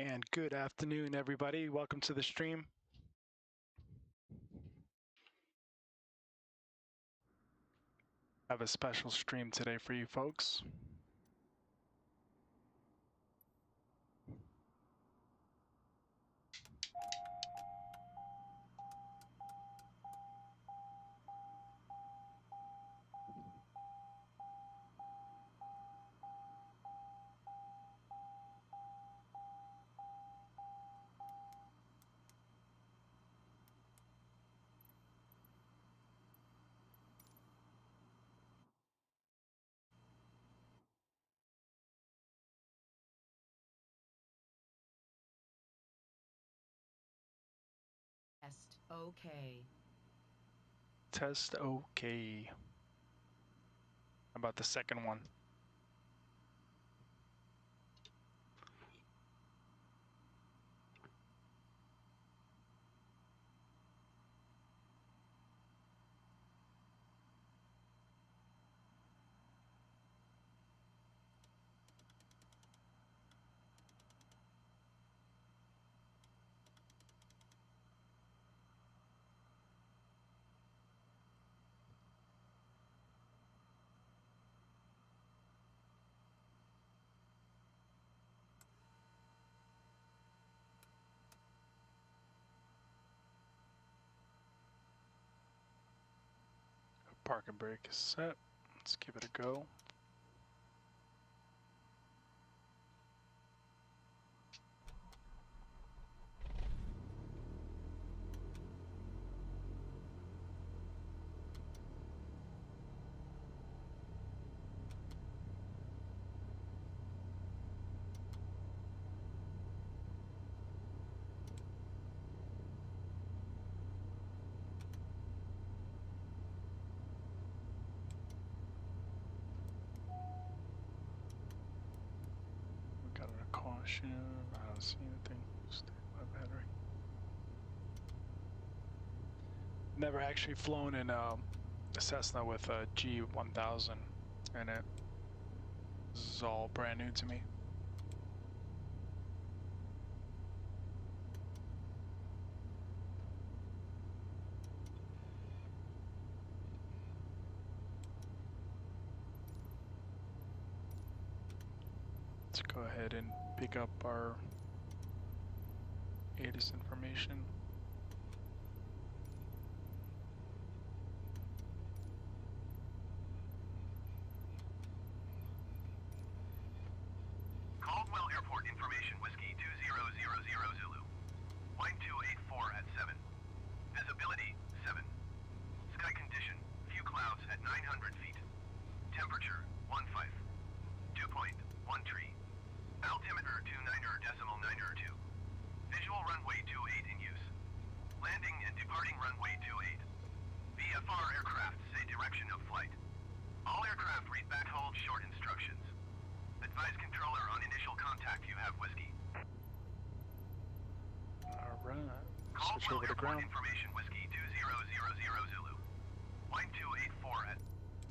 And good afternoon, everybody. Welcome to the stream. I have a special stream today for you folks. Test okay. Test okay. How about the second one? Parking brake is set. Let's give it a go. We got a caution. I don't see anything. Standby battery. Never actually flown in a Cessna with a G1000 in it. This is all brand new to me. Let's go ahead and pick up our ATIS information. Caldwell Airport information, Whiskey 2000 Zulu. Line 284 at 7. Visibility 7. Sky condition, few clouds at 900 feet. Temperature 15. Dew point 13. Altimeter 29.902. Visual runway 28 in use. Landing and departing runway 28. VFR aircraft say direction of flight. All aircraft read back hold short instructions. Advise controller on initial contact you have Whiskey. Alright. Switch Caldwell over to Airport ground. information, Whiskey 2000 Zulu. Line 284 at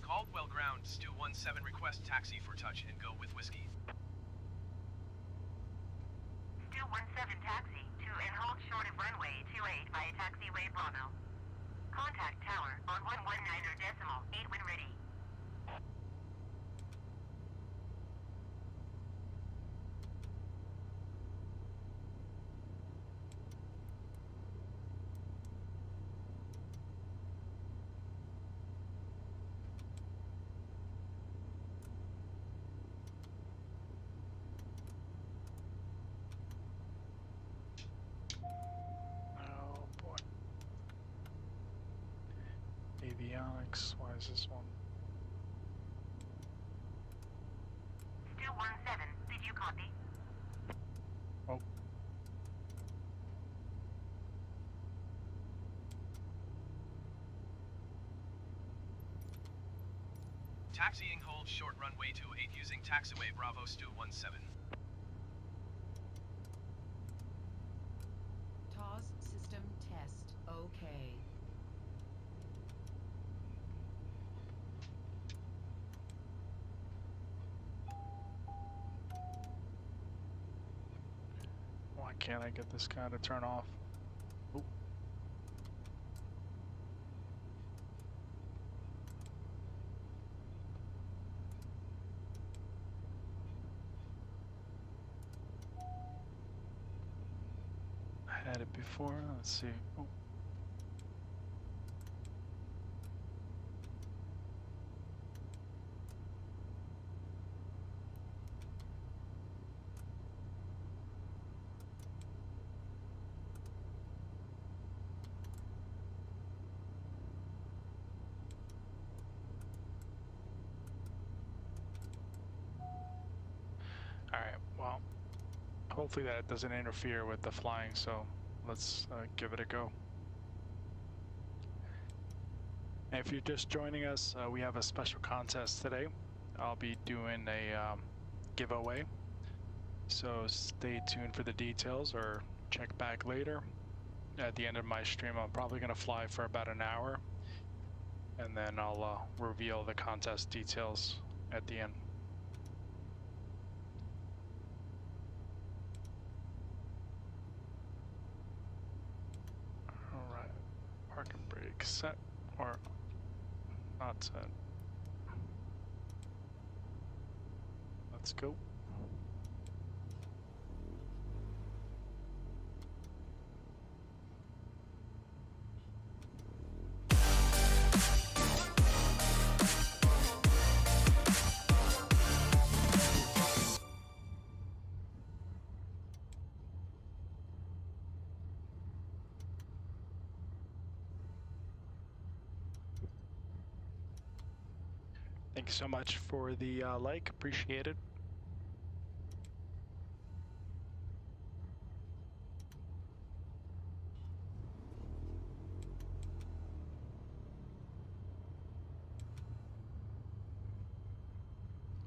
Caldwell Ground, Stu 17 request taxi for touch and go with Whiskey. Stu 17 taxi to and hold short of runway 28 via taxiway Bravo. Contact tower on 119.8 when ready. Oh boy. Avionics, why is this one? Stu 17, did you copy? Oh. Taxiing hold short runway 28 using taxiway Bravo Stu 17. TOS system test okay. can't I get this guy to turn off? Oop. I had it before. Let's see. Oh. All right. Well, hopefully that doesn't interfere with the flying. So let's give it a go. And if you're just joining us, we have a special contest today. I'll be doing a giveaway. So stay tuned for the details or check back later. At the end of my stream, I'm probably going to fly for about an hour. And then I'll reveal the contest details at the end. All right, park and brake set or not set. Let's go. Thank you so much for the like, appreciate it.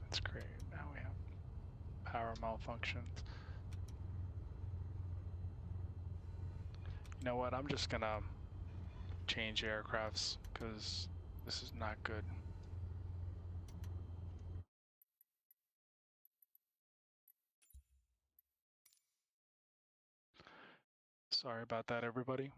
That's great. Now we have power malfunctions. You know what? I'm just gonna change aircrafts because this is not good. Sorry about that, everybody.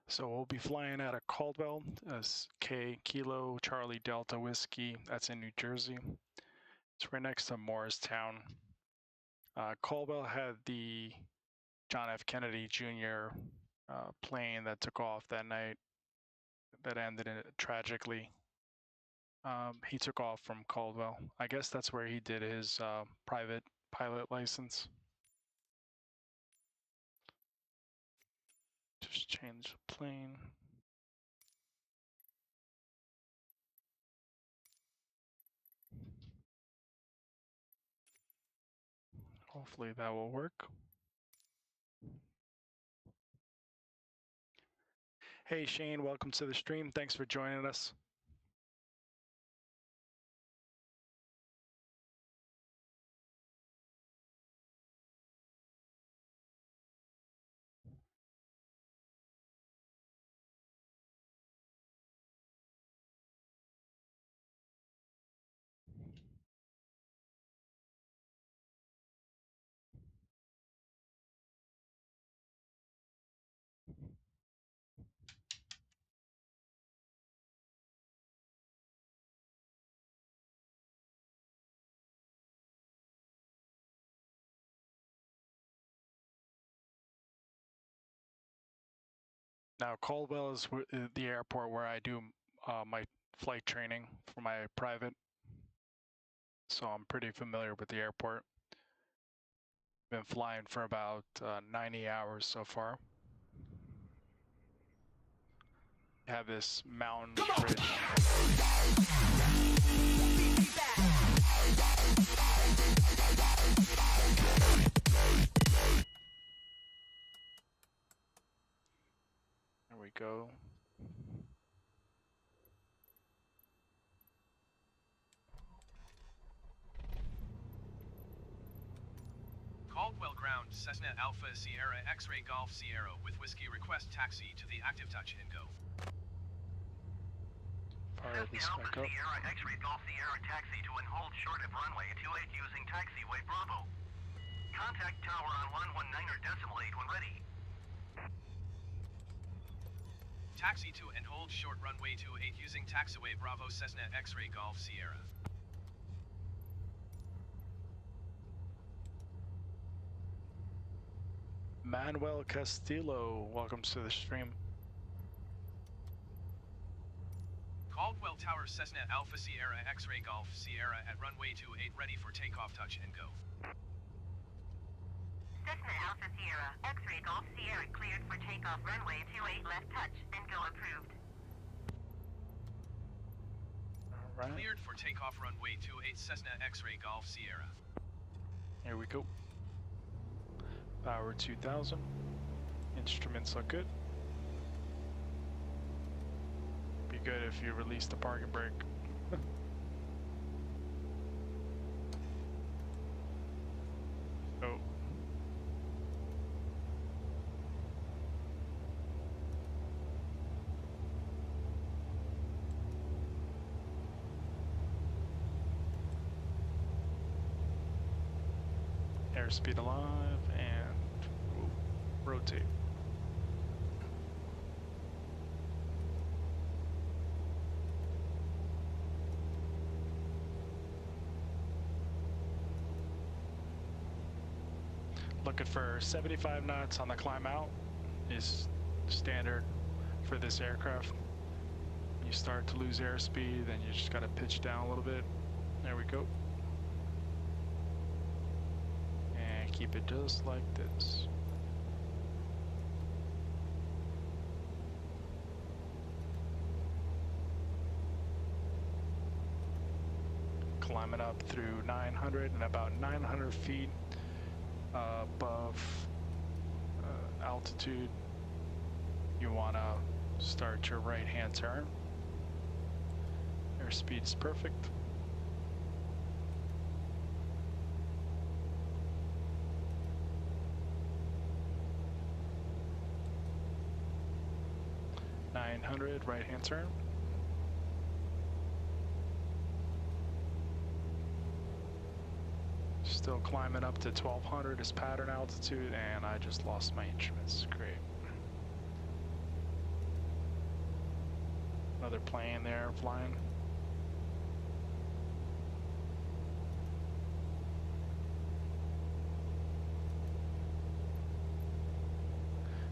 So we'll be flying out of Caldwell, K Kilo Charlie Delta Whiskey. That's in New Jersey. It's right next to Morristown. Caldwell had the John F. Kennedy Jr. Plane that took off that night that ended tragically. He took off from Caldwell. I guess that's where he did his private pilot license. Just change the plane. Hopefully that will work. Hey Shane, welcome to the stream. Thanks for joining us. Now Caldwell is the airport where I do my flight training for my private, so I'm pretty familiar with the airport. Been flying for about 90 hours so far. Have this mountain bridge. There we go. Caldwell ground ground, Cessna Alpha Sierra X-Ray Golf Sierra with Whiskey request taxi to the active touch and go. Fire Cessna this Alpha back up. Sierra X-Ray Golf Sierra taxi to and hold short of runway 28 using taxiway Bravo. Contact tower on 119 decimal 8 when ready. Taxi to and hold short runway 28 using taxiway Bravo Cessna X-Ray Golf Sierra. Manuel Castillo, welcome to the stream. Caldwell Tower Cessna Alpha Sierra X-Ray Golf Sierra at runway 28 ready for takeoff touch and go. Cessna Alpha Sierra X-Ray Golf Sierra cleared for takeoff runway 28 left touch and go approved. All right, Cleared for takeoff runway 28 Cessna X-Ray Golf Sierra. here we go. Power 2000. Instruments look good. Be good if you release the parking brake. Oh. Airspeed alive and rotate. Looking for 75 knots on the climb out is standard for this aircraft. You start to lose airspeed, then you just gotta pitch down a little bit. There we go. And keep it just like this. Climbing up through 900 and about 900 feet above altitude, you want to start your right hand turn. Airspeed is perfect. Right hand turn. Still climbing up to 1200 is pattern altitude, and I just lost my instruments. Great. Another plane there flying.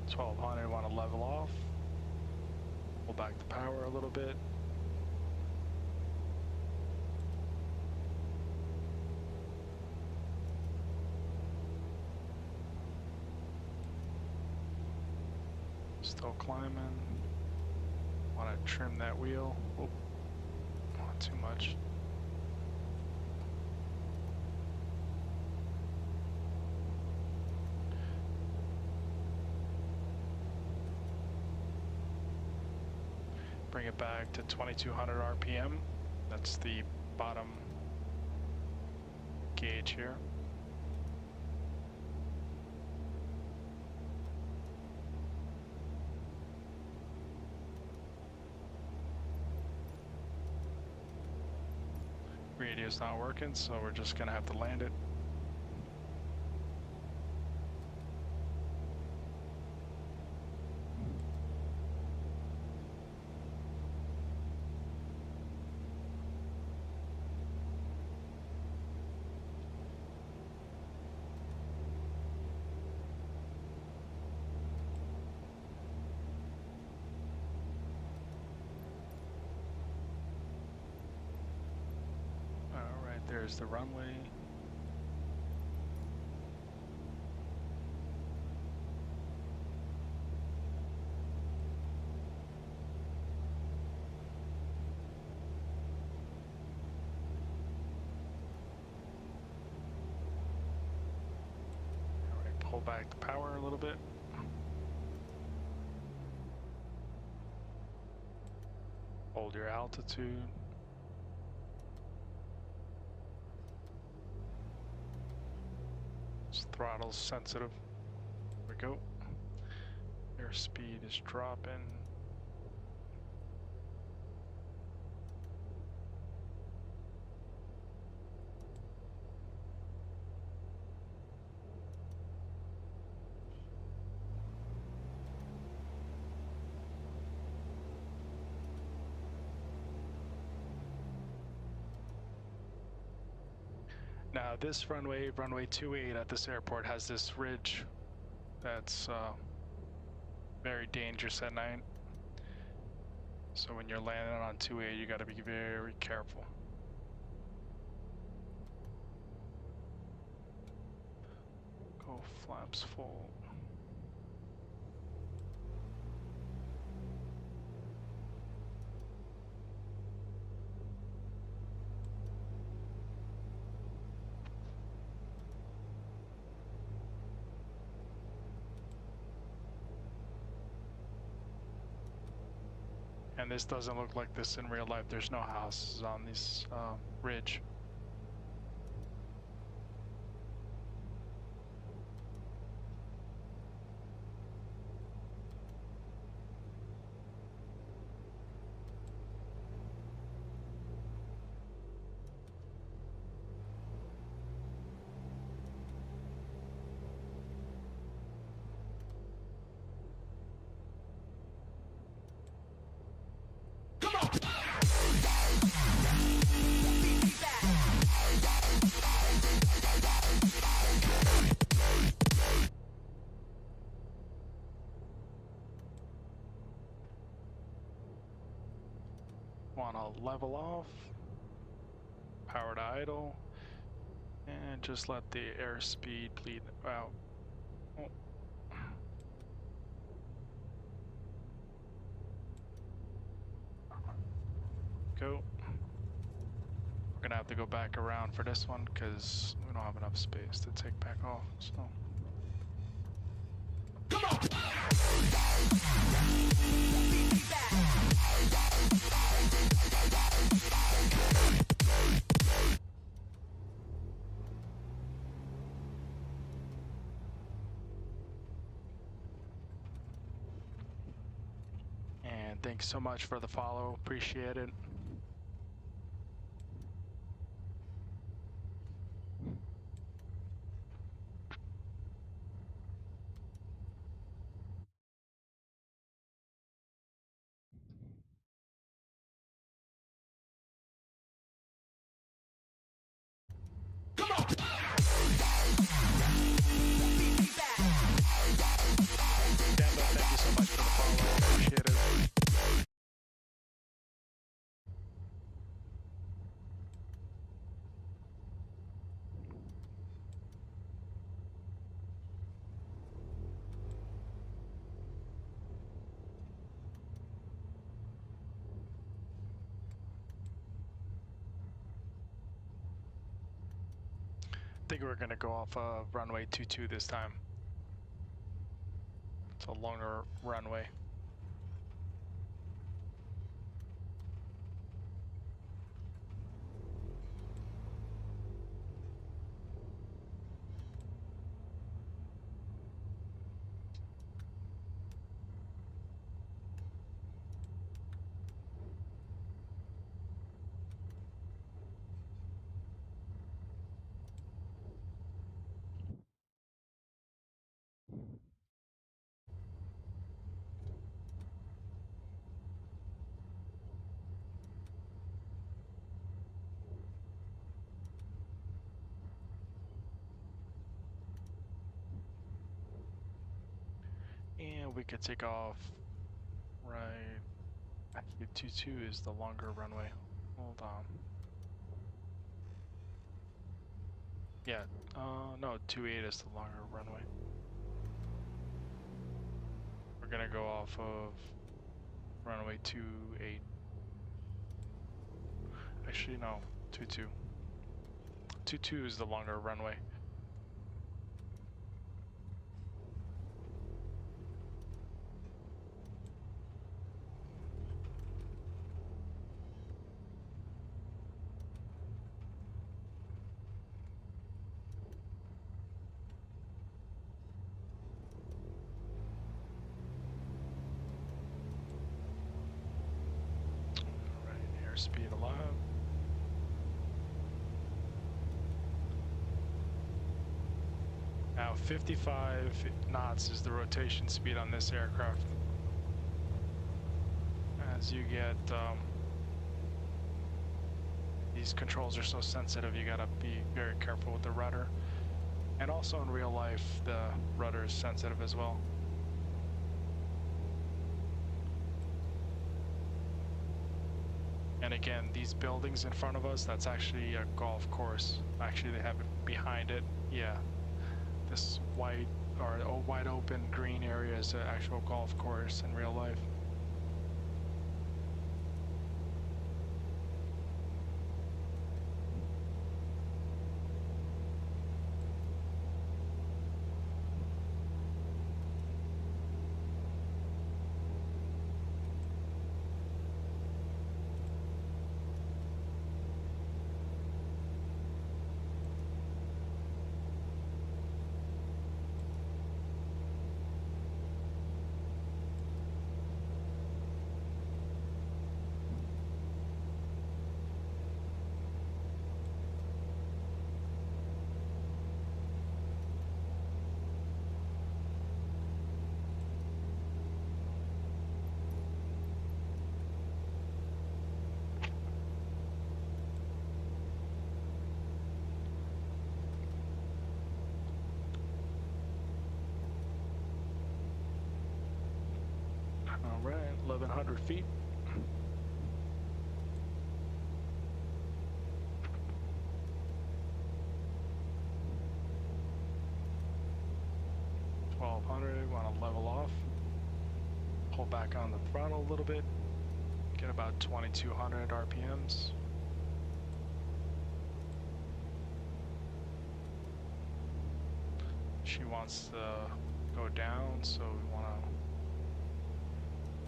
$1200, want to level off. Pull back the power a little bit. Still climbing. Want to trim that wheel. Oh, not too much. Bring it back to 2200 RPM. That's the bottom gauge here. Radio's not working, so we're just gonna have to land it. There's the runway. All right, pull back the power a little bit. Hold your altitude. This throttle's sensitive. There we go. Airspeed is dropping. Now this runway 28 at this airport has this ridge that's very dangerous at night. So when you're landing on 28, you got to be very careful. Go flaps full. And this doesn't look like this in real life. There's no houses on this ridge. Want to level off, power to idle, and just let the airspeed bleed out. Oh. Go. We're gonna have to go back around for this one because we don't have enough space to take back off. So. Come on! And thanks so much for the follow. Appreciate it. Come on! Thank you so much for the follow. Appreciate it. I think we're gonna go off of runway 22 this time. It's a longer runway. And we could take off right. I think 22 is the longer runway. Hold on. Yeah, no, 28 is the longer runway. We're gonna go off of runway 28. Actually, no, 22. 22 is the longer runway. speed allowed. Now 55 knots is the rotation speed on this aircraft. As you get, these controls are so sensitive, you gotta be very careful with the rudder. And also in real life, the rudder is sensitive as well. And again, these buildings in front of us, that's actually a golf course. Actually, they have it behind it. Yeah. This white or wide open green area is an actual golf course in real life. All right, 1,100 feet. Want to level off. Pull back on the throttle a little bit. Get about 2,200 RPMs. She wants to go down, so we want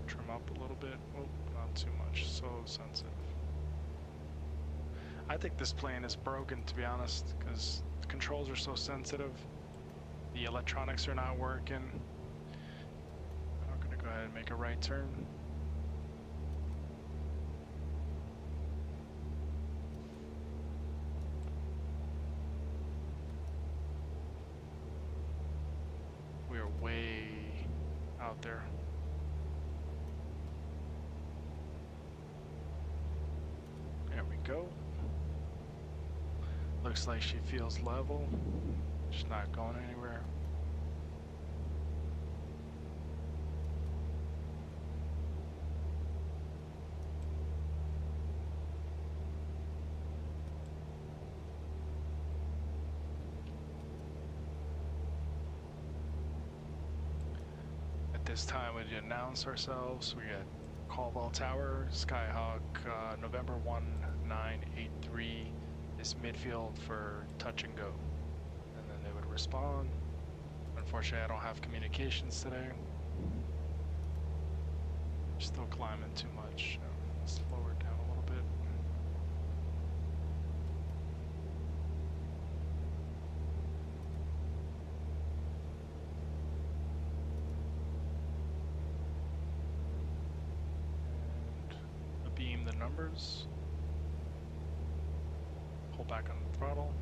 to trim up a little bit. Oh, not too much. So sensitive. I think this plane is broken, to be honest, because the controls are so sensitive. The electronics are not working. I'm gonna go ahead and make a right turn. We are way out there. There we go. Looks like she feels level. She's not going anywhere. At this time, we announce ourselves. We got Caldwell Tower, Skyhawk, November 1983 is midfield for touch and go. And then they would respond. Unfortunately, I don't have communications today. Still climbing too much. Slow her down a little bit. And beam the numbers. Pull back on the throttle.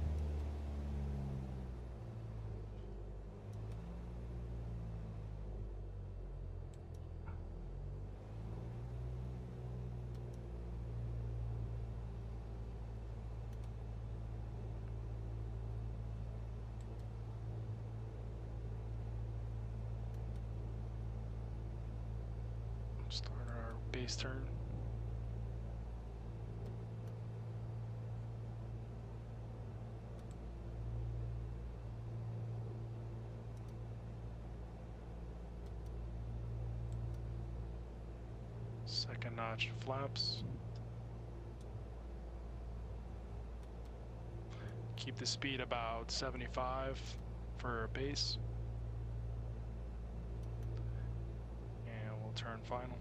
Start our base turn. Second notch flaps. Keep the speed about 75 for base. And we'll turn final.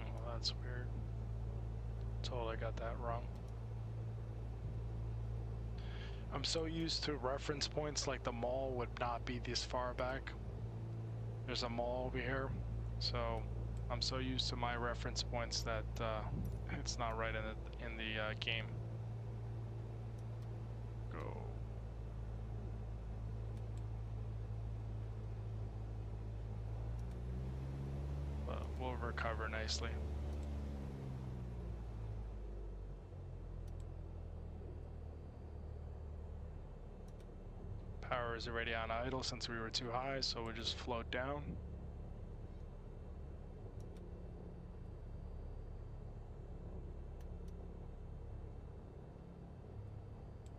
Oh, that's weird. Totally got that wrong. I'm so used to reference points, like the mall would not be this far back. There's a mall over here, so I'm so used to my reference points that it's not right in the game. Go. But we'll recover nicely. Power is already on idle since we were too high, so we'll just float down.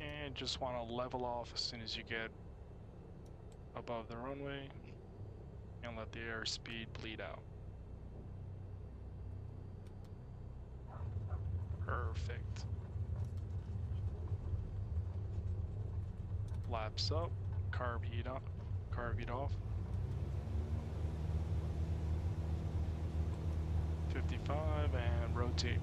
And just want to level off as soon as you get above the runway and let the airspeed bleed out. Perfect. Flaps up, carb heat off. 55 and rotate.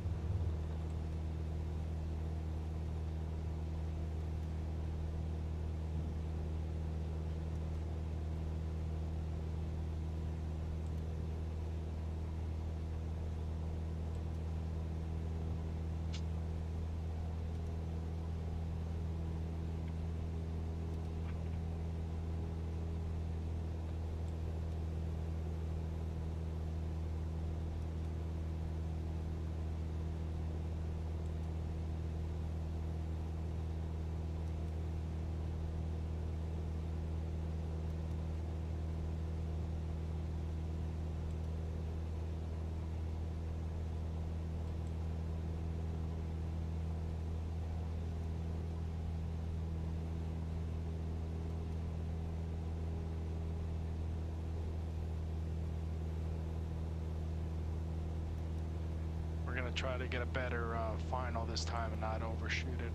Gonna try to get a better final this time and not overshoot it.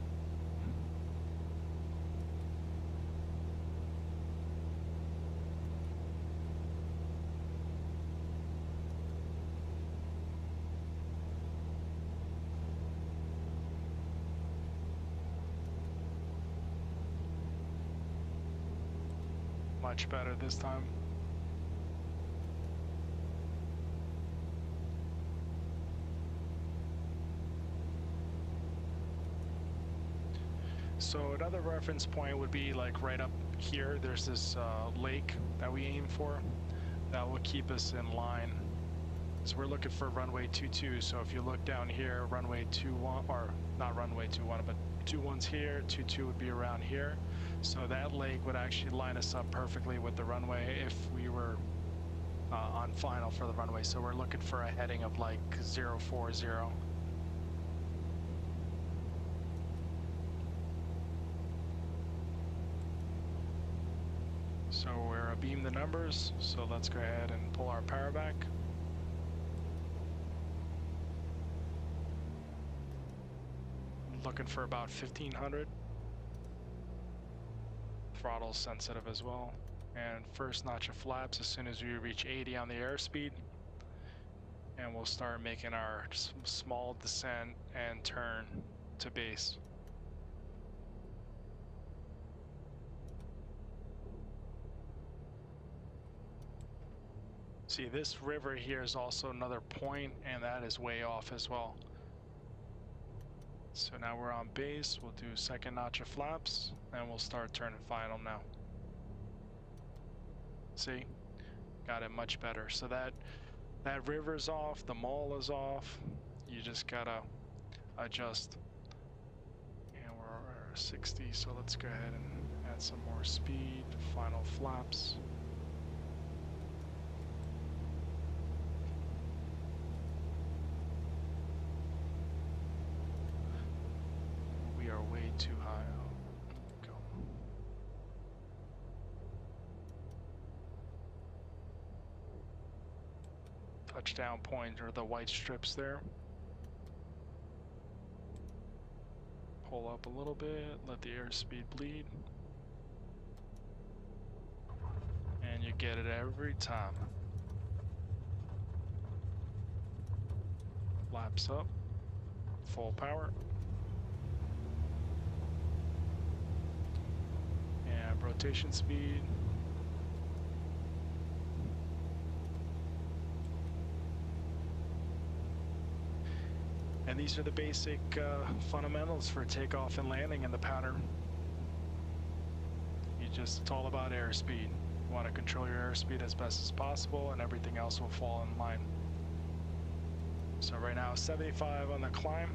Much better this time. So another reference point would be like right up here. There's this lake that we aim for. That will keep us in line. So we're looking for runway 22. So if you look down here, runway 21, or not runway 21, but 21's here, 22 would be around here. So that lake would actually line us up perfectly with the runway if we were on final for the runway. So we're looking for a heading of like 040. So we're abeam the numbers, so let's go ahead and pull our power back. Looking for about 1500. Throttle sensitive as well. And first notch of flaps as soon as we reach 80 on the airspeed. And we'll start making our small descent and turn to base. See, this river here is also another point, and that is way off as well. So now we're on base, we'll do second notch of flaps, and we'll start turning final now. See, got it much better. So that river's off, the mall is off, you just gotta adjust. And we're 60, so let's go ahead and add some more speed, final flaps. Way too high. Go. Touchdown point are the white strips there. Pull up a little bit, let the airspeed bleed. And you get it every time. Flaps up, full power. rotation speed. And these are the basic fundamentals for takeoff and landing in the pattern. It's all about airspeed. You want to control your airspeed as best as possible, and everything else will fall in line. So right now, 75 on the climb.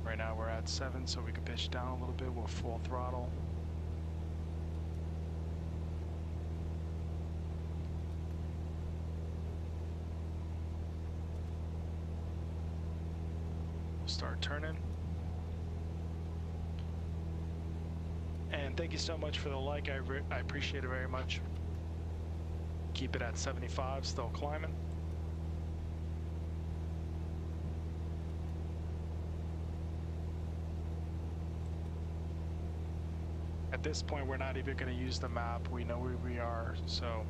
Right now we're at 7, so we can pitch down a little bit with full throttle. Start turning. And thank you so much for the like. I appreciate it very much. Keep it at 75, still climbing. At this point, we're not even going to use the map. We know where we are, so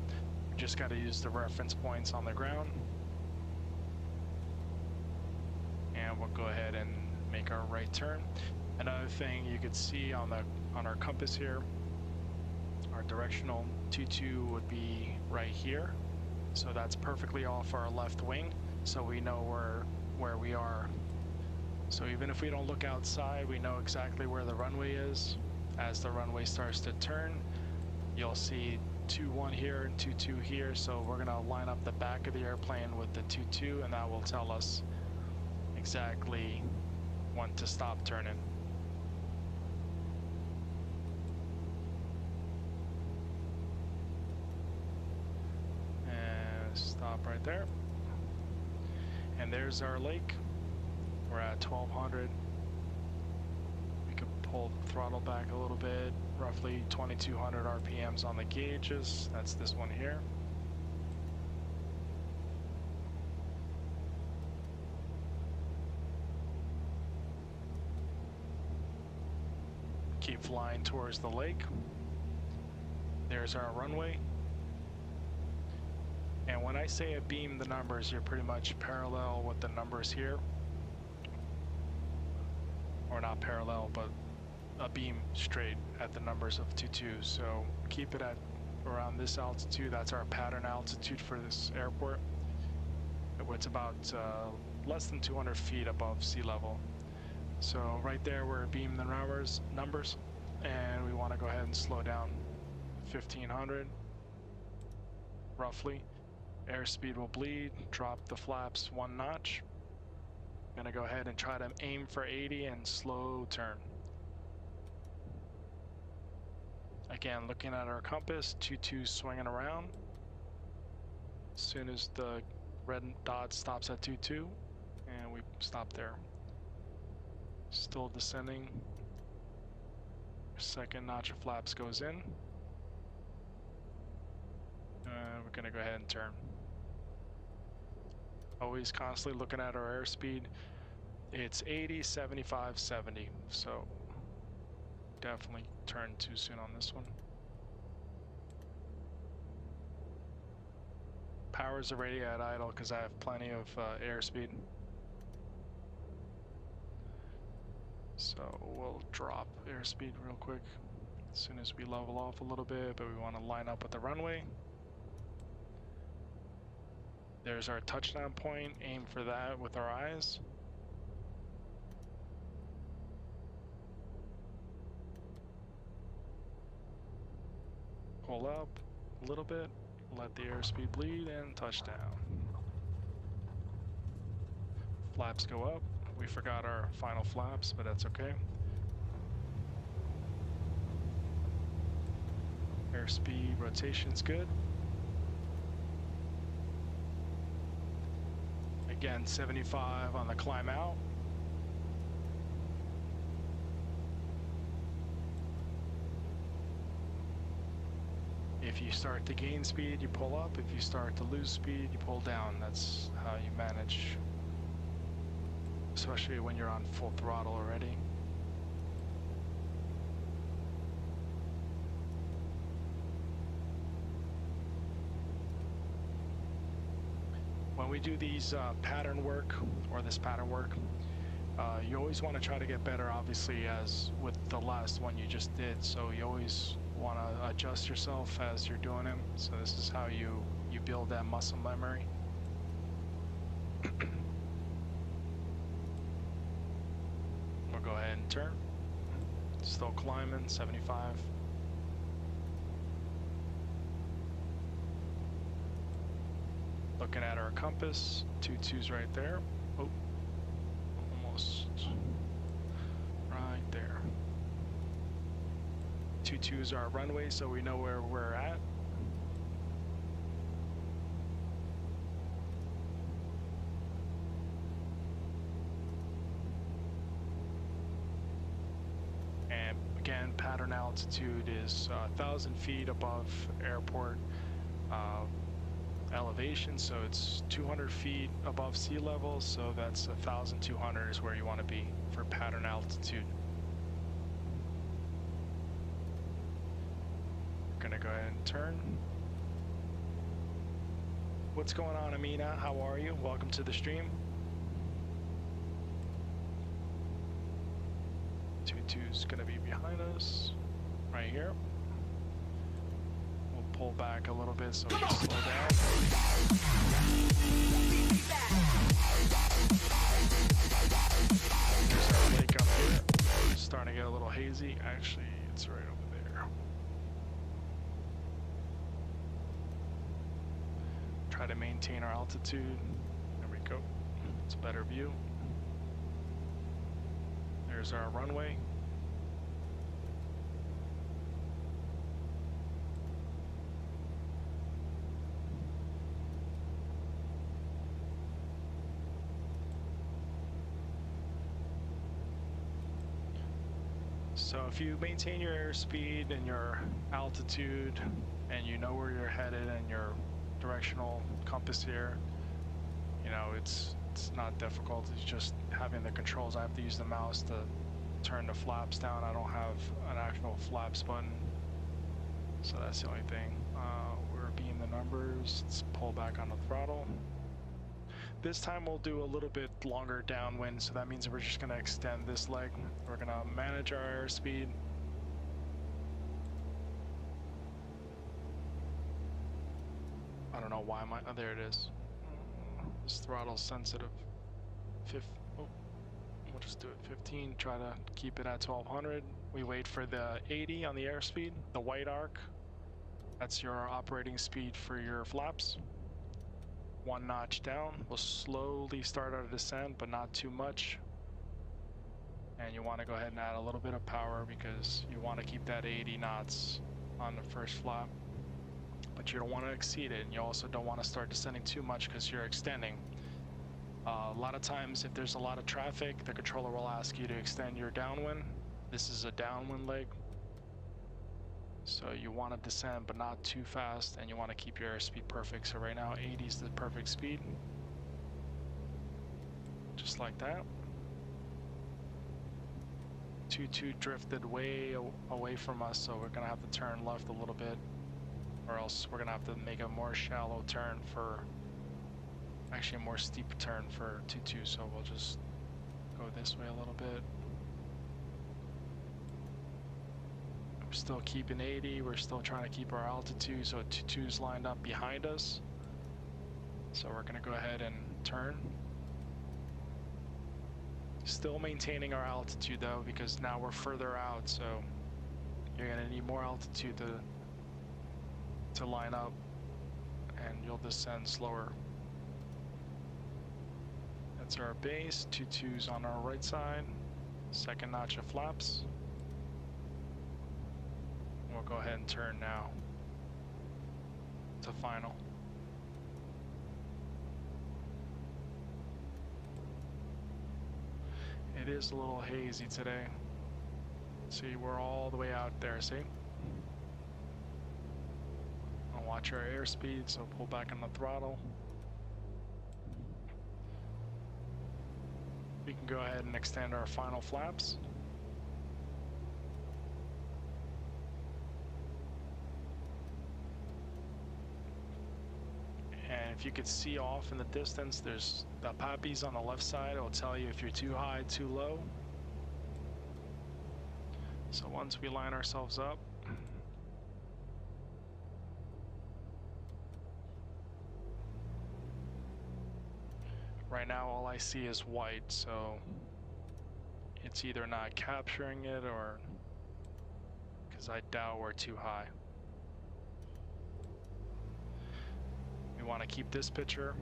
we just got to use the reference points on the ground. And we'll go ahead and make our right turn. Another thing you could see on our compass here, our directional 22 would be right here. So that's perfectly off our left wing, so we know where we are. So even if we don't look outside, we know exactly where the runway is. As the runway starts to turn, you'll see 2-1 here and 2-2 here. So we're gonna line up the back of the airplane with the 2-2, and that will tell us exactly when to stop turning. And stop right there. And there's our lake. We're at 1200. We could pull the throttle back a little bit, roughly 2200 RPMs on the gauges. That's this one here. Keep flying towards the lake. There's our runway. And when I say beam the numbers, you're pretty much parallel with the numbers here. Or not parallel, but a beam straight at the numbers of 22. So keep it at around this altitude. That's our pattern altitude for this airport. It's about less than 200 feet above sea level. So right there we're beaming the numbers, and we want to go ahead and slow down 1500 roughly. Airspeed will bleed, drop the flaps 1 notch. Gonna go ahead and try to aim for 80 and slow turn. Again, looking at our compass, 22 swinging around. As soon as the red dot stops at 22, and we stop there. Still descending. Second notch of flaps goes in. We're gonna go ahead and turn. Always constantly looking at our airspeed. It's 80, 75, 70. So definitely turn too soon on this one. Power's already at idle because I have plenty of airspeed. So we'll drop airspeed real quick as soon as we level off a little bit, but we want to line up with the runway. There's our touchdown point. Aim for that with our eyes. Pull up a little bit, let the airspeed bleed, and touchdown. Flaps go up. We forgot our final flaps, but that's okay. Airspeed rotation's good. Again, 75 on the climb out. If you start to gain speed, you pull up. If you start to lose speed, you pull down. That's how you manage, especially when you're on full throttle already. when we do these pattern work, or this pattern work, you always want to try to get better, obviously, as with the last one you just did. So you always want to adjust yourself as you're doing them. So this is how you build that muscle memory. We'll go ahead and turn. Still climbing, 75. Looking at our compass, 22's right there. Oh, almost right there. 22's our runway, so we know where we're at. And again, pattern altitude is 1,000 feet above airport elevation, so it's 200 feet above sea level, so that's 1,200 is where you want to be for pattern altitude. Gonna go ahead and turn. What's going on, Amina? How are you? Welcome to the stream. 22's gonna be behind us, right here. We'll pull back a little bit so we can slow down. Here's our lake up here. It's starting to get a little hazy. Actually, it's right over there. Try to maintain our altitude. There we go. It's a better view. There's our runway. So if you maintain your airspeed and your altitude and you know where you're headed and your directional compass here, you know, it's not difficult. It's just having the controls. I have to use the mouse to turn the flaps down. I don't have an actual flaps button, so that's the only thing. We're being the numbers. Let's pull back on the throttle. This time we'll do a little bit longer downwind, so that means we're just going to extend this leg. We're going to manage our airspeed. I don't know why oh, there it is. This throttle's sensitive. Oh, we'll just do it 15, try to keep it at 1200. We wait for the 80 on the airspeed, the white arc. That's your operating speed for your flaps. 1 notch down. We'll slowly start our descent, but not too much. And you want to go ahead and add a little bit of power because you want to keep that 80 knots on the first flap, but you don't want to exceed it. And you also don't want to start descending too much because you're extending. A lot of times if there's a lot of traffic, the controller will ask you to extend your downwind. This is a downwind leg. So you want to descend, but not too fast, and you want to keep your airspeed perfect. So right now, 80 is the perfect speed. Just like that. 22 drifted way away from us, so we're going to have to turn left a little bit, or else we're going to have to make a more shallow turn for, actually a more steep turn for 22, so we'll just go this way a little bit. We're still keeping 80, we're still trying to keep our altitude, so 22's lined up behind us. So we're going to go ahead and turn. Still maintaining our altitude though, because now we're further out, so you're going to need more altitude to line up, and you'll descend slower. That's our base, 22's on our right side, second notch of flaps. We'll go ahead and turn now to final. It is a little hazy today. See, we're all the way out there, see? I'll watch our airspeed, so pull back on the throttle. We can go ahead and extend our final flaps. And if you could see off in the distance, there's the poppies on the left side. It'll tell you if you're too high, too low. So once we line ourselves up, right now all I see is white, so it's either not capturing it or because I doubt we're too high. We want to keep this picture.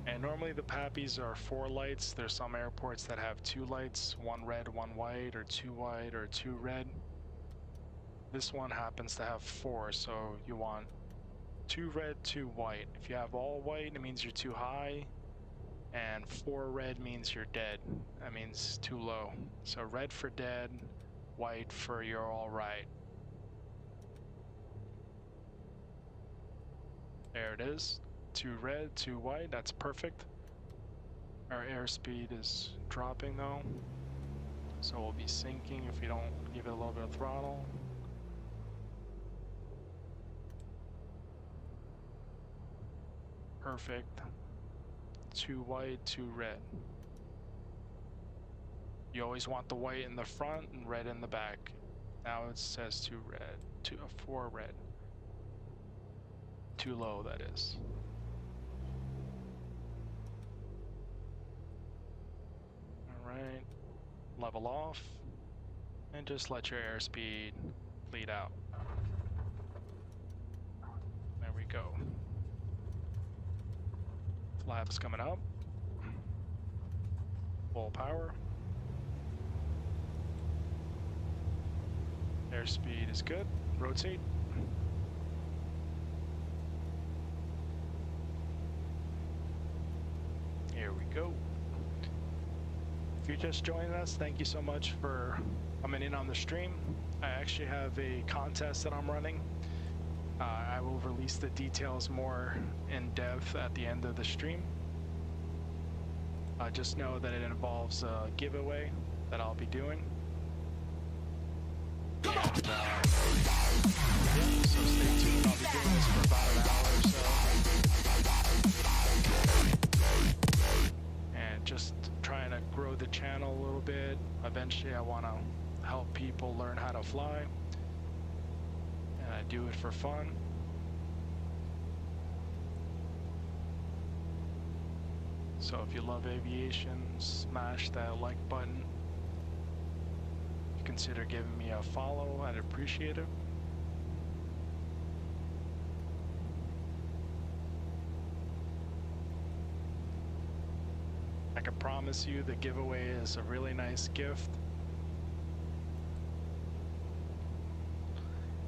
And normally the poppies are 4 lights. There's some airports that have 2 lights, 1 red, 1 white, or 2 white, or 2 red. This one happens to have 4, so you want 2 red, 2 white. If you have all white, it means you're too high, and 4 red means you're dead. That means too low. So red for dead, white for you're all right. There it is. 2 red, 2 white, that's perfect. Our airspeed is dropping though, so we'll be sinking if we don't give it a little bit of throttle. Perfect. 2 white, 2 red. You always want the white in the front and red in the back. Now it says 2 red, 4 red. Too low, that is. Alright, level off, and just let your airspeed bleed out. There we go. Flaps coming up. Full power. Airspeed is good. Rotate. Here we go. If you're just joining us, thank you so much for coming in on the stream. I actually have a contest that I'm running. I will release the details more in depth at the end of the stream. Just know that it involves a giveaway that I'll be doing. And, yeah, so stay tuned. I'll be doing this for about an hour or so. And just trying to grow the channel a little bit. Eventually I want to help people learn how to fly. And I do it for fun. So if you love aviation, smash that like button. Consider giving me a follow, I'd appreciate it. I can promise you the giveaway is a really nice gift.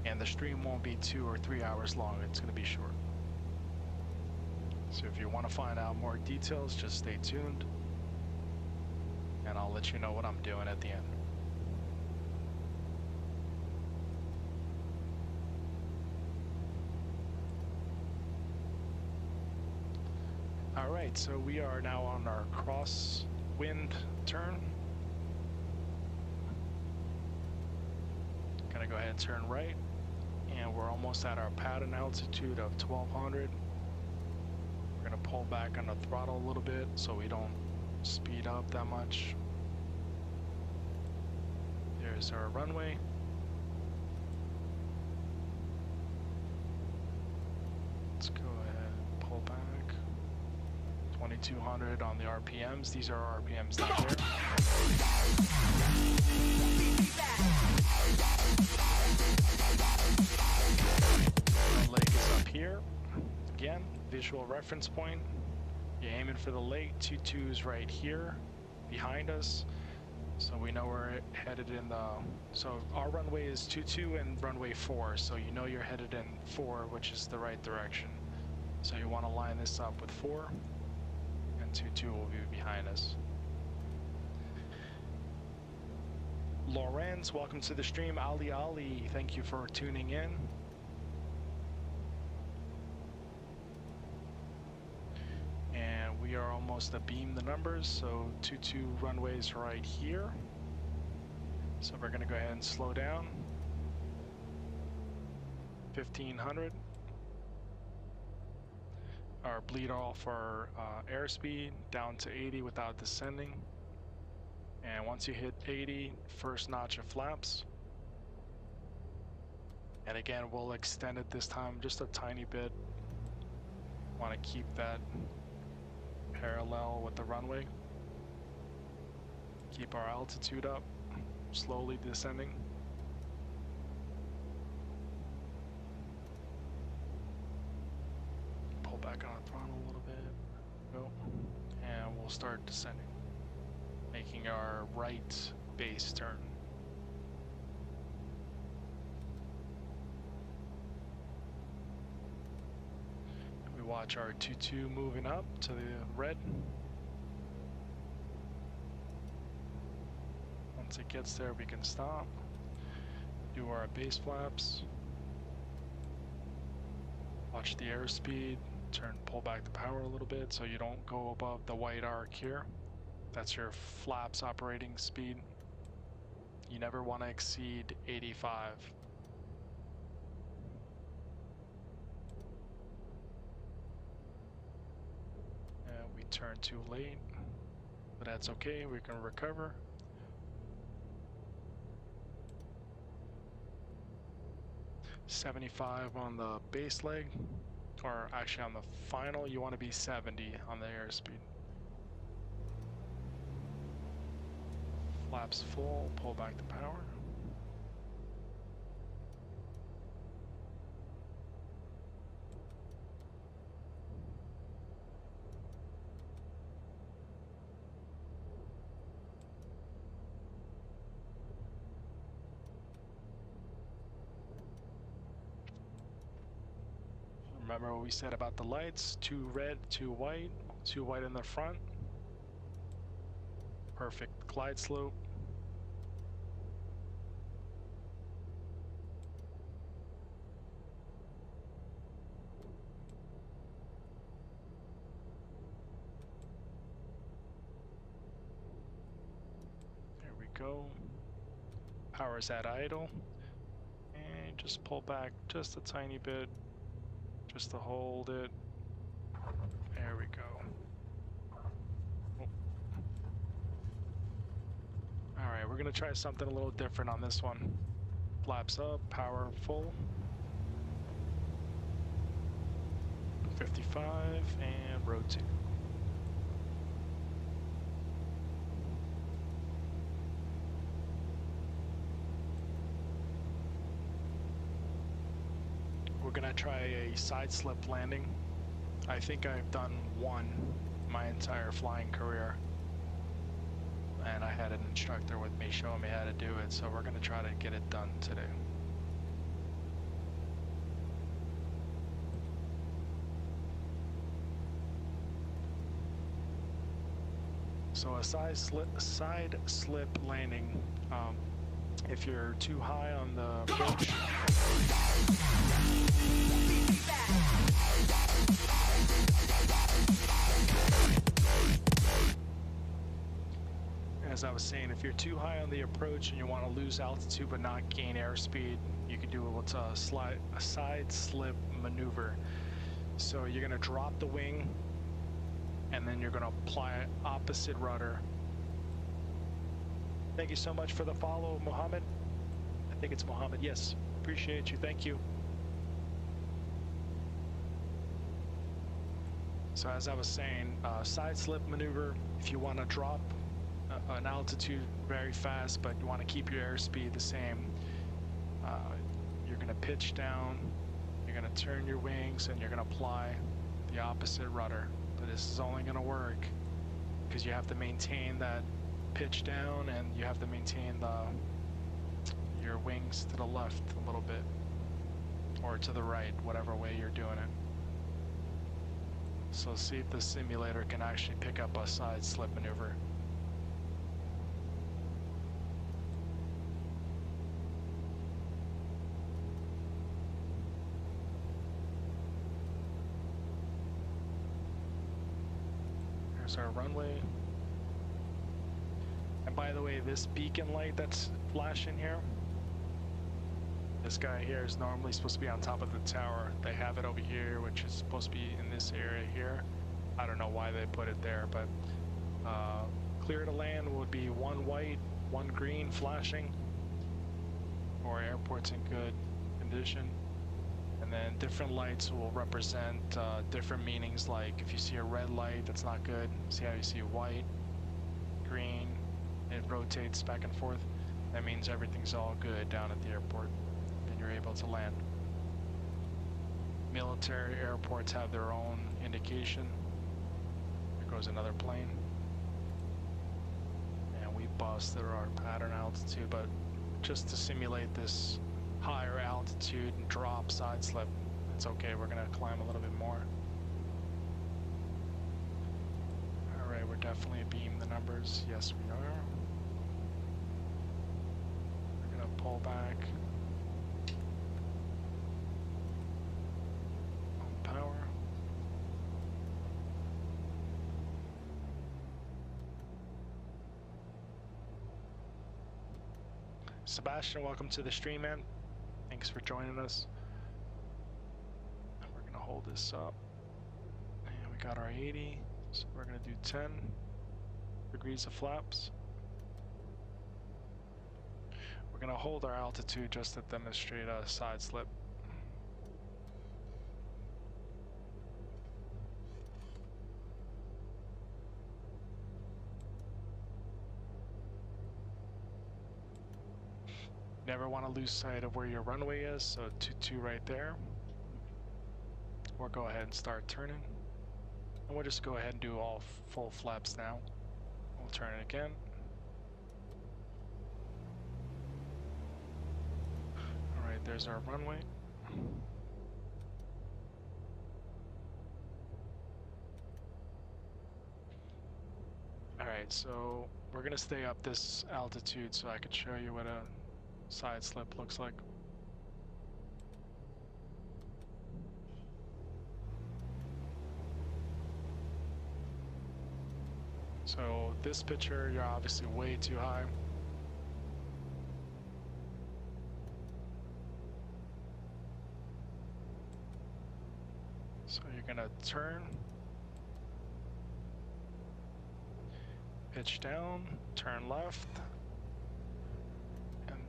And the stream won't be 2 or 3 hours long, it's going to be short. So if you want to find out more details, just stay tuned. And I'll let you know what I'm doing at the end. Alright, so we are now on our crosswind turn. Gonna go ahead and turn right, and we're almost at our pattern altitude of 1200. We're gonna pull back on the throttle a little bit so we don't speed up that much. There's our runway. Let's go ahead and pull back. 2200 on the RPMs. These are RPMs down there. The lake is up here. Again, visual reference point. You're aiming for the lake. 22's right here behind us. So we know we're headed in the... So our runway is 22 and runway 4. So you know you're headed in 4, which is the right direction. So you want to line this up with 4. 22 will be behind us. Lorenz, welcome to the stream. Ali, thank you for tuning in. And we are almost abeam the numbers, so 22 runways right here. So we're going to go ahead and slow down. 1500. Our bleed off our airspeed down to 80 without descending. And once you hit 80, first notch of flaps. And again, we'll extend it this time just a tiny bit. Want to keep that parallel with the runway. Keep our altitude up, slowly descending. Pull back on the throttle a little bit. Go. And we'll start descending, making our right base turn. We watch our 2-2 moving up to the red. Once it gets there, we can stop, do our base flaps, watch the airspeed, pull back the power a little bit so you don't go above the white arc here. That's your flaps operating speed. You never want to exceed 85. And we turn too late, but that's okay, we can recover. $75 on the base leg, or actually on the final, you want to be 70 on the airspeed. Flaps full, pull back the power. Remember what we said about the lights, 2 red, 2 white in the front. Perfect glide slope. There we go. Power's at idle. And just pull back just a tiny bit. Just to hold it. There we go. Oh. Alright, we're gonna try something a little different on this one. Flaps up, power full. 55 and rotate. We're gonna try a side slip landing. I think I've done one my entire flying career, and I had an instructor with me showing me how to do it, so we're gonna try to get it done today. So a side slip landing, if you're too high on the approach, as I was saying, if you're too high on the approach and you want to lose altitude but not gain airspeed, you can do what's a side slip maneuver. So you're going to drop the wing and then you're going to apply opposite rudder. Thank you so much for the follow, Mohammed. I think it's Mohammed. Yes, appreciate you. Thank you. So as I was saying, side slip maneuver, if you want to drop an altitude very fast, but you want to keep your airspeed the same, you're going to pitch down, you're going to turn your wings, and you're going to apply the opposite rudder. But this is only going to work because you have to maintain that pitch down, and you have to maintain your wings to the left a little bit, or to the right, whatever way you're doing it. So see if the simulator can actually pick up a side slip maneuver. Here's our runway. And by the way, this beacon light that's flashing here, This guy here is normally supposed to be on top of the tower. They have it over here, which is supposed to be in this area here. I don't know why they put it there, but clear to land would be 1 white, 1 green flashing, or airport's in good condition. And then different lights will represent different meanings, like if you see a red light, that's not good. See how you see white, green, it rotates back and forth. That means everything's all good down at the airport, and you're able to land. Military airports have their own indication. There goes another plane. And we busted our pattern altitude, but just to simulate this higher altitude and drop side slip, it's okay, we're gonna climb a little bit more. Alright, we're definitely beam the numbers. Yes, we are. We're gonna pull back on power. Sebastian, welcome to the stream, man. Thanks for joining us. And we're gonna hold this up. And we got our 80, so we're gonna do 10 degrees of flaps. We're gonna hold our altitude just to demonstrate a side slip. Never want to lose sight of where your runway is, so 22 right there. Or go ahead and start turning. And we'll just go ahead and do all full flaps now. We'll turn it again. Alright, there's our runway. Alright, so we're gonna stay up this altitude so I could show you what a side slip looks like. So this picture, you're obviously way too high. So you're gonna turn, pitch down, turn left, and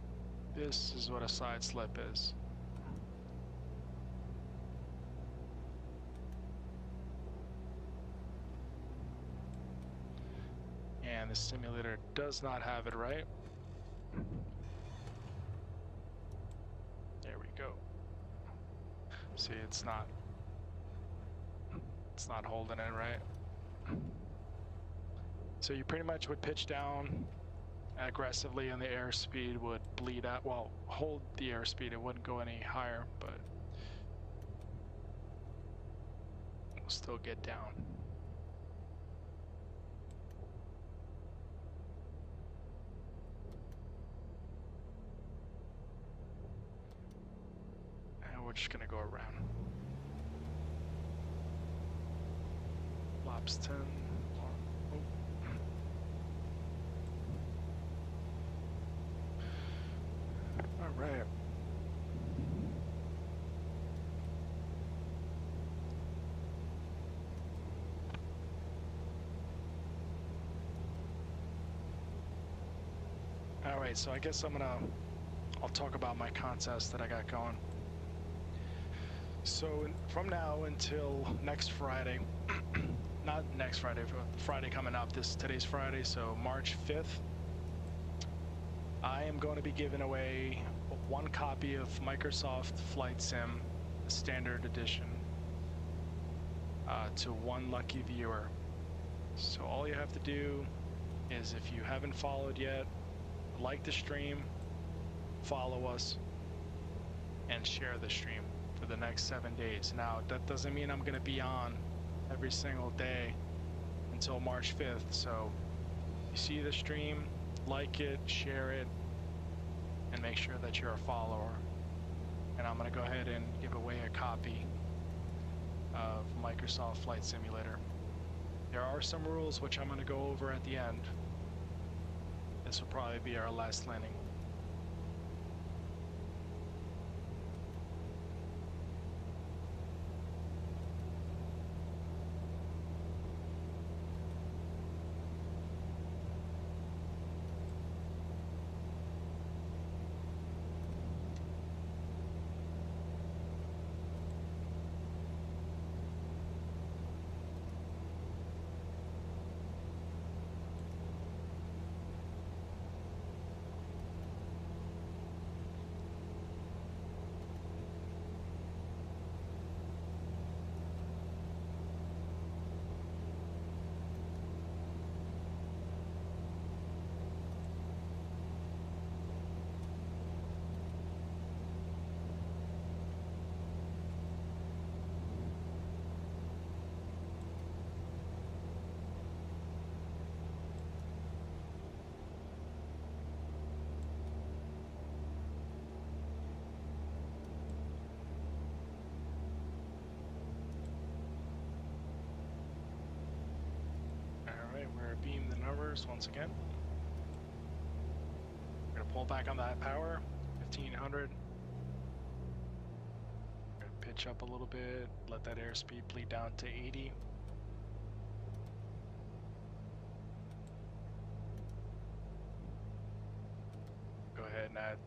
this is what a side slip is. And the simulator does not have it right. There we go. See, it's not holding it right. So you pretty much would pitch down aggressively, and the airspeed would bleed out. Well, hold the airspeed, it wouldn't go any higher, but we'll still get down. And we're just gonna go around. Flaps 10. All right. All right, so I guess I'll talk about my contest that I got going. So from now until next Friday, not next Friday, but Friday coming up, today's Friday, so March 5th, I am going to be giving away 1 copy of Microsoft Flight Sim Standard Edition to 1 lucky viewer. So all you have to do is, if you haven't followed yet, like the stream, follow us, and share the stream for the next 7 days. Now, that doesn't mean I'm going to be on every single day until March 5th. So you see the stream, like it, share it, and make sure that you're a follower. And I'm going to go ahead and give away a copy of Microsoft Flight Simulator. There are some rules which I'm going to go over at the end. This will probably be our last landing. hours once again. We're gonna pull back on that power, 1500. We're gonna pitch up a little bit, let that airspeed bleed down to 80. Go ahead and add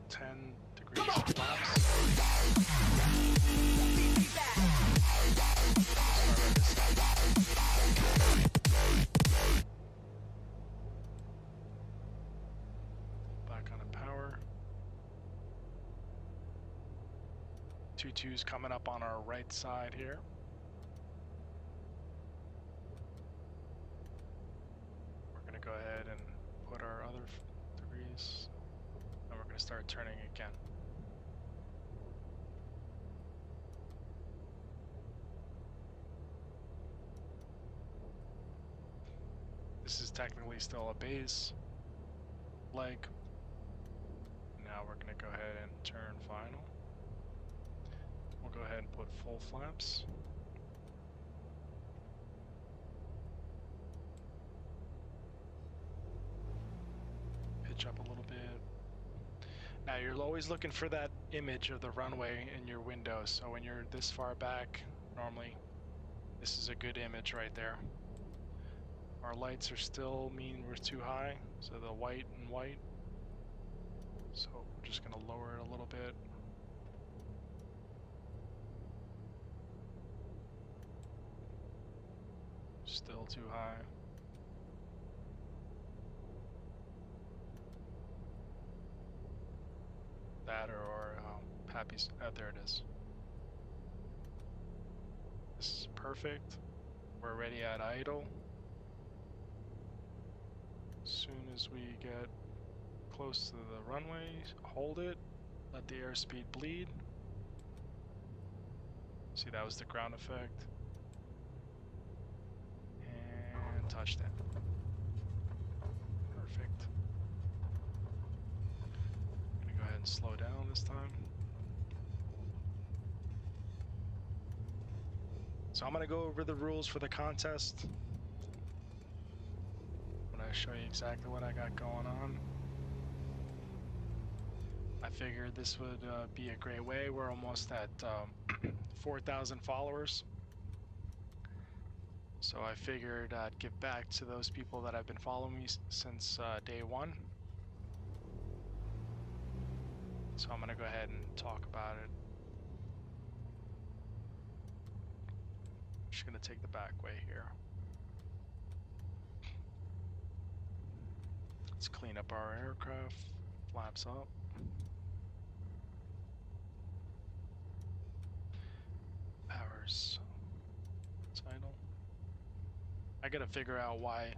10 degrees flaps. Back on the power. 2-2's coming up on our right side here. We're gonna go ahead and put our other degrees, and we're gonna start turning again. This is technically still a base leg. Now we're gonna go ahead and turn final. We'll go ahead and put full flaps. Pitch up a little bit. Now you're always looking for that image of the runway in your window. So when you're this far back, normally this is a good image right there. Our lights are still mean we're too high, so the white and white. So we're just gonna lower it a little bit. Still too high. That or Pappy's, there it is. This is perfect. We're ready at idle. As soon as we get close to the runway, hold it, let the airspeed bleed. See, that was the ground effect. And touchdown. Perfect. I'm gonna go ahead and slow down this time. So I'm gonna go over the rules for the contest. I'm gonna show you exactly what I got going on. I figured this would be a great way. We're almost at 4,000 followers. So I figured I'd give back to those people that have been following me since day one. So I'm gonna go ahead and talk about it. Just gonna take the back way here. Let's clean up our aircraft. Flaps up. Powers. Idle. I gotta figure out why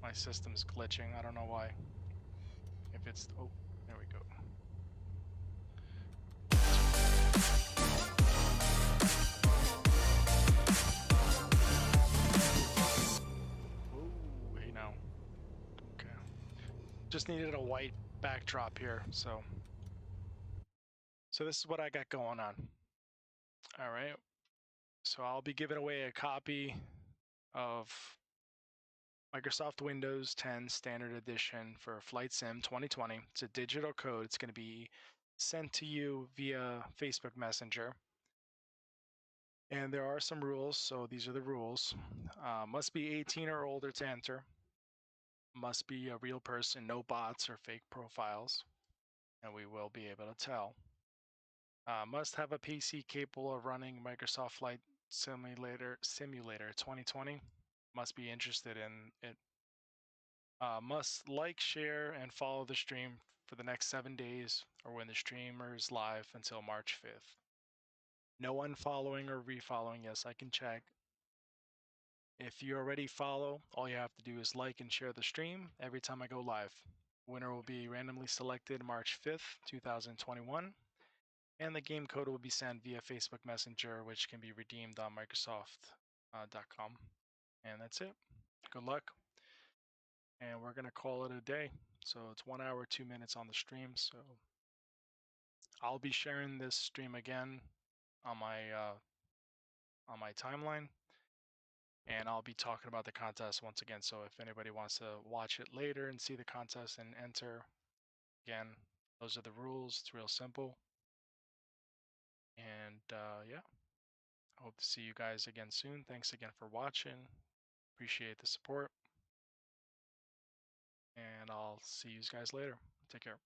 my system's glitching. I don't know why. If it's, oh, there we go. Oh, hey now. Okay. Just needed a white backdrop here, so this is what I got going on. All right. So I'll be giving away a copy of Microsoft Windows 10 Standard Edition for Flight Sim 2020. It's a digital code. It's going to be sent to you via Facebook Messenger. And there are some rules, so these are the rules. Must be 18 or older to enter. Must be a real person, no bots or fake profiles, and we will be able to tell. Must have a PC capable of running Microsoft Flight Simulator 2020. Must be interested in it. Must like, share, and follow the stream for the next 7 days or when the streamer is live until March 5th. No unfollowing or refollowing. Yes, I can check. If you already follow, all you have to do is like and share the stream every time I go live. Winner will be randomly selected March 5th, 2021, and the game code will be sent via Facebook Messenger, which can be redeemed on Microsoft.com. And that's it. Good luck. And we're going to call it a day. So it's 1 hour, 2 minutes on the stream. So I'll be sharing this stream again on my timeline. And I'll be talking about the contest once again. So if anybody wants to watch it later and see the contest and enter, again, those are the rules. It's real simple. And yeah, I hope to see you guys again soon. Thanks again for watching. Appreciate the support. And I'll see you guys later. Take care.